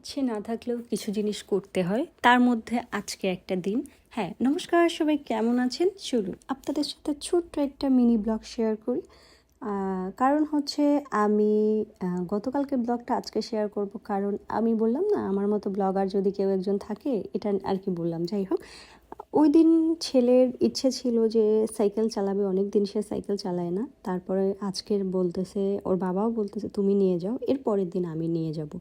ইচ্ছে না থাকলেও কিছু জিনিস করতে হয়, তার মধ্যে আজকে একটা দিন। হ্যাঁ, নমস্কার সবাই, কেমন আছেন? চলুন আপনাদের সাথে ছোট্ট একটা মিনি ব্লগ শেয়ার করি। কারণ হচ্ছে আমি গতকালকে ব্লগটা আজকে শেয়ার করব, কারণ আমি বললাম না আমার মতো ব্লগার যদি কেউ একজন থাকে, এটা আর কি বললাম। যাই হোক, ওই দিন ছেলের ইচ্ছে ছিল যে সাইকেল চালাবে, অনেক দিন সে সাইকেল চালায় না। তারপরে আজকের বলতেছে, ওর বাবাও বলতেছে তুমি নিয়ে যাও, এর পরের দিন আমি নিয়ে যাব।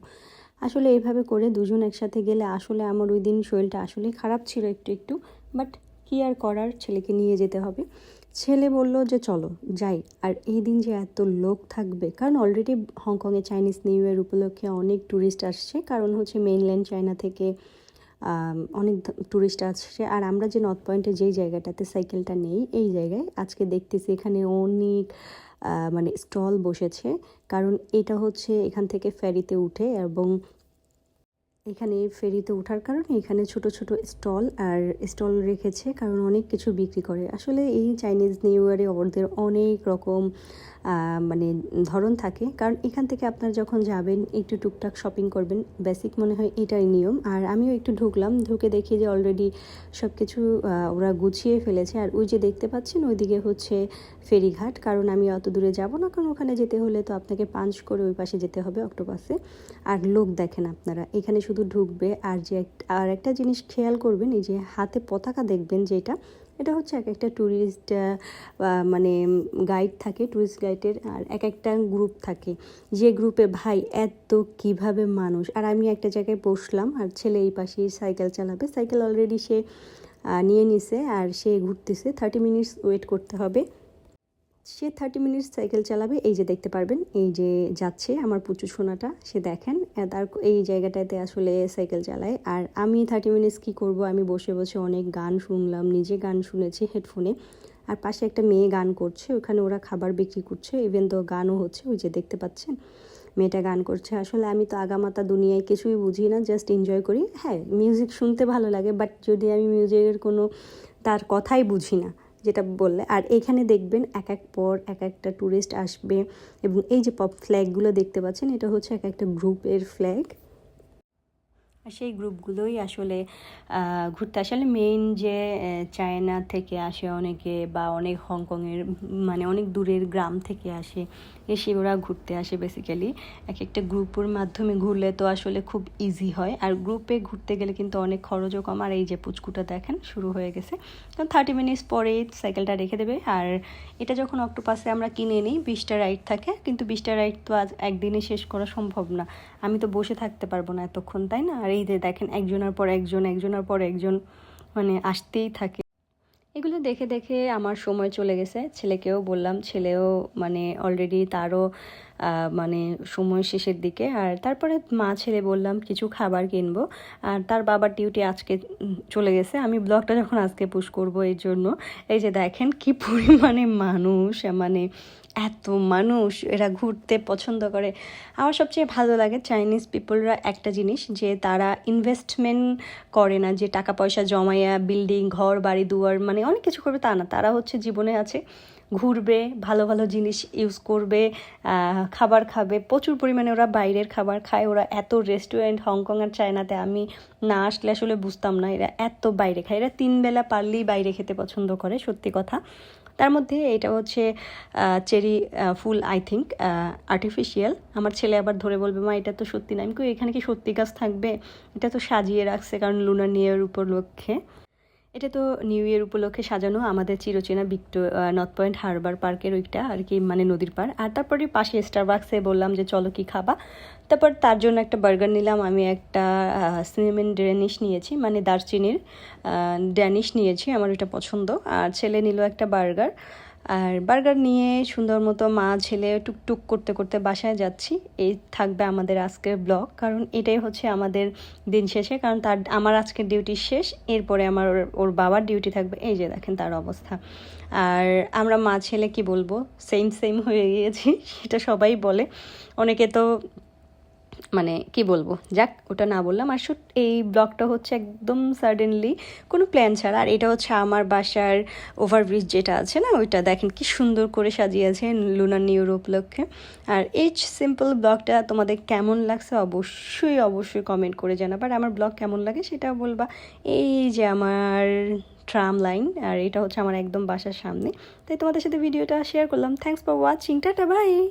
আসলে এইভাবে করে দুজন একসাথে গেলে আসলে আমার ওই দিন শরীরটা আসলে খারাপ ছিল একটু একটু, বাট কী আর করার, ছেলেকে নিয়ে যেতে হবে। ছেলে বলল যে চলো যাই। আর এই দিন যে এত লোক থাকবে, কারণ অলরেডি হংকংয়ে চাইনিজ নিউ ইয়ার উপলক্ষে অনেক ট্যুরিস্ট আসছে, কারণ হচ্ছে মেইনল্যান্ড চায়না থেকে অনেক ট্যুরিস্ট আসছে। আর আমরা যে নর্থ পয়েন্টে যেই জায়গাটাতে সাইকেলটা নেই, এই জায়গায় আজকে দেখতেছি এখানে অনেক মানে স্টল বসেছে। কারণ এটা হচ্ছে এখান থেকে ফেরিতে উঠে, এবং এখানে ফেরিতে ওঠার কারণে এখানে ছোট ছোট স্টল রেখেছে, কারণ অনেক কিছু বিক্রি করে। আসলে এই চাইনিজ নিউ ইয়ারে ওদের অনেক রকম মানে ধরন থাকে, কারণ এখান থেকে আপনারা যখন যাবেন একটু টুকটাক শপিং করবেন, বেসিক মনে হয় এটাই নিয়ম। আর আমিও একটু ঢুকলাম, ঢুকে দেখি যে অলরেডি সব কিছু ওরা গুছিয়ে ফেলেছে। আর ওই যে দেখতে পাচ্ছেন ওইদিকে হচ্ছে ফেরিঘাট, কারণ আমি অত দূরে যাব না, কারণ ওখানে যেতে হলে তো আপনাকে পাঞ্চ করে ওই পাশে যেতে হবে অক্টোপাসে। আর লোক দেখেন আপনারা, এখানে শুধু ঢুকবে। আর যে আর একটা জিনিস খেয়াল করবেন, এই যে হাতে পতাকা দেখবেন যেটা, এটা হচ্ছে এক একটা ট্যুরিস্ট মানে গাইড থাকে, ট্যুরিস্ট গাইডের। আর এক একটা গ্রুপ থাকে, যে গ্রুপে ভাই এত কিভাবে মানুষ। আর আমি একটা জায়গায় বসলাম, আর ছেলে এই পাশেই সাইকেল চালাবে, সাইকেল অলরেডি সে নিয়ে নিছে, আর সে ঘুরতেছে। 30 মিনিটস ওয়েট করতে হবে, সে 30 মিনিটস সাইকেল চালাবে। এই যে দেখতে পারবেন, এই যে যাচ্ছে আমার পুচু সোনাটা, সে দেখেন তার এই জায়গাটাতে আসলে সাইকেল চালায়। আর আমি 30 মিনিটস কী করব, আমি বসে বসে অনেক গান শুনলাম, নিজে গান শুনেছি হেডফোনে। আর পাশে একটা মেয়ে গান করছে, ওখানে ওরা খাবার বিক্রি করছে, ইভেন তো গানও হচ্ছে, ওই যে দেখতে পাচ্ছেন মেয়েটা গান করছে। আসলে আমি তো আগামাতা দুনিয়ায় কিছুই বুঝি না, জাস্ট এনজয় করি। হ্যাঁ, মিউজিক শুনতে ভালো লাগে, বাট যদি আমি মিউজিকের কোনো তার কথাই বুঝি না, যেটা বললে। আর এইখানে দেখবেন এক এক পর এক একটা ট্যুরিস্ট আসবে, এবং এই যে পপ ফ্ল্যাগগুলো দেখতে পাচ্ছেন, এটা হচ্ছে এক একটা গ্রুপের ফ্ল্যাগ। আর সেই গ্রুপগুলোই আসলে ঘুরতে আসলে মেইন যে চায়না থেকে আসে অনেকে, বা অনেক হংকংয়ের মানে অনেক দূরের গ্রাম থেকে আসে, এসে ওরা ঘুরতে আসে বেসিক্যালি। এক একটা গ্রুপের মাধ্যমে ঘুরলে তো আসলে খুব ইজি হয়, আর গ্রুপে ঘুরতে গেলে কিন্তু অনেক খরচও কম। আর এই যে পুচকুটা দেখেন শুরু হয়ে গেছে, কারণ 30 মিনিটস পরেই সাইকেলটা রেখে দেবে। আর এটা যখন অক্টোপাসে আমরা কিনে নিই 20টা রাইড থাকে, কিন্তু 20টা রাইড তো আজ একদিনে শেষ করা সম্ভব না, আমি তো বসে থাকতে পারবো না এতক্ষণ, তাই না? আর এই যে দেখেন একজনের পর একজন, একজনের পর একজন মানে আসতেই থাকে। এগুলো দেখে দেখে আমার সময় চলে গেছে। ছেলেকেও বললাম, ছেলেও মানে অলরেডি তারও মানে সময় শেষের দিকে। আর তারপরে মা ছেলে বললাম কিছু খাবার কিনবো। আর তার বাবার ডিউটি আজকে চলে গেছে, আমি ব্লগটা যখন আজকে পুশ করবো এই জন্য। এই যে দেখেন কি পরিমাণে মানুষ, মানে এত মানুষ, এরা ঘুরতে পছন্দ করে। আমার সবচেয়ে ভালো লাগে চাইনিজ পিপলরা একটা জিনিস, যে তারা ইনভেস্টমেন্ট করে না, যে টাকা পয়সা জমাইয়া বিল্ডিং ঘর বাড়ি দুয়ার মানে অনেক কিছু করবে তা না। তারা হচ্ছে জীবনে আছে, ঘুরবে, ভালো ভালো জিনিস ইউজ করবে, খাবার খাবে প্রচুর পরিমাণে। ওরা বাইরের খাবার খায়, ওরা এত রেস্টুরেন্ট হংকং আর চায়নাতে আমি না আসলে আসলে বুঝতাম না এরা এত বাইরে খায়। এরা 3 বেলা পারলেই বাইরে খেতে পছন্দ করে, সত্যি কথা। তার মধ্যে এটা হচ্ছে cherry full, I think artificial. আমার ছেলে আবার ধরে বলবে মা এটা তো সত্যি না। আমি কই এখানে কি সত্যি গাছ থাকবে, এটা তো সাজিয়ে রাখছে কারণ লুনার নিউ ইয়ার উপলক্ষে। এটা তো নিউ ইয়ার উপলক্ষে সাজানো আমাদের চিরচেনা নর্থ পয়েন্ট হারবার পার্কের ওইটা আর কি, মানে নদীর পাড়। আর তারপরে পাশে স্টারবাক্সে বললাম যে চলো কি খাবা। তারপর তার জন্য একটা বার্গার নিলাম, আমি একটা সিনেমেন ড্যানিশ নিয়েছি, মানে দারচিনির ড্যানিশ নিয়েছি, আমার এটা পছন্দ। আর ছেলে নিল একটা বার্গার। আর বার্গার নিয়ে সুন্দর মতো মা ছেলে টুকটুক করতে করতে বাসায় যাচ্ছি। এই থাকবে আমাদের আজকের ব্লগ, কারণ এটাই হচ্ছে আমাদের দিন শেষে, কারণ আমার আজকের ডিউটি শেষ, এরপরে আমার ওর বাবার ডিউটি থাকবে। এই যে দেখেন তার অবস্থা। আর আমরা মা ছেলে কি বলবো, সেম সেম হয়ে গিয়েছি, সেটা সবাই বলে। অনেকে তো মানে কি বলবো, যাক ওটা না বললাম। আর এই ব্লগটা হচ্ছে একদম সাডেনলি, কোনো প্ল্যান ছাড়া। আর এটা হচ্ছে আমার বাসার ওভারব্রিজ যেটা আছে না, ওইটা দেখেন কি সুন্দর করে সাজিয়েছে লুনার নিউ ইয়ার উপলক্ষে। আর এই সিম্পল ব্লগটা তোমাদের কেমন লাগছে অবশ্যই অবশ্যই কমেন্ট করে জানাবা। আর আমার ব্লগ কেমন লাগে সেটাও বলবা। এই যে আমার ট্রাম লাইন, আর এটা হচ্ছে আমার একদম বাসার সামনে, তাই তোমাদের সাথে ভিডিওটা শেয়ার করলাম। Thanks for watching, tata bye.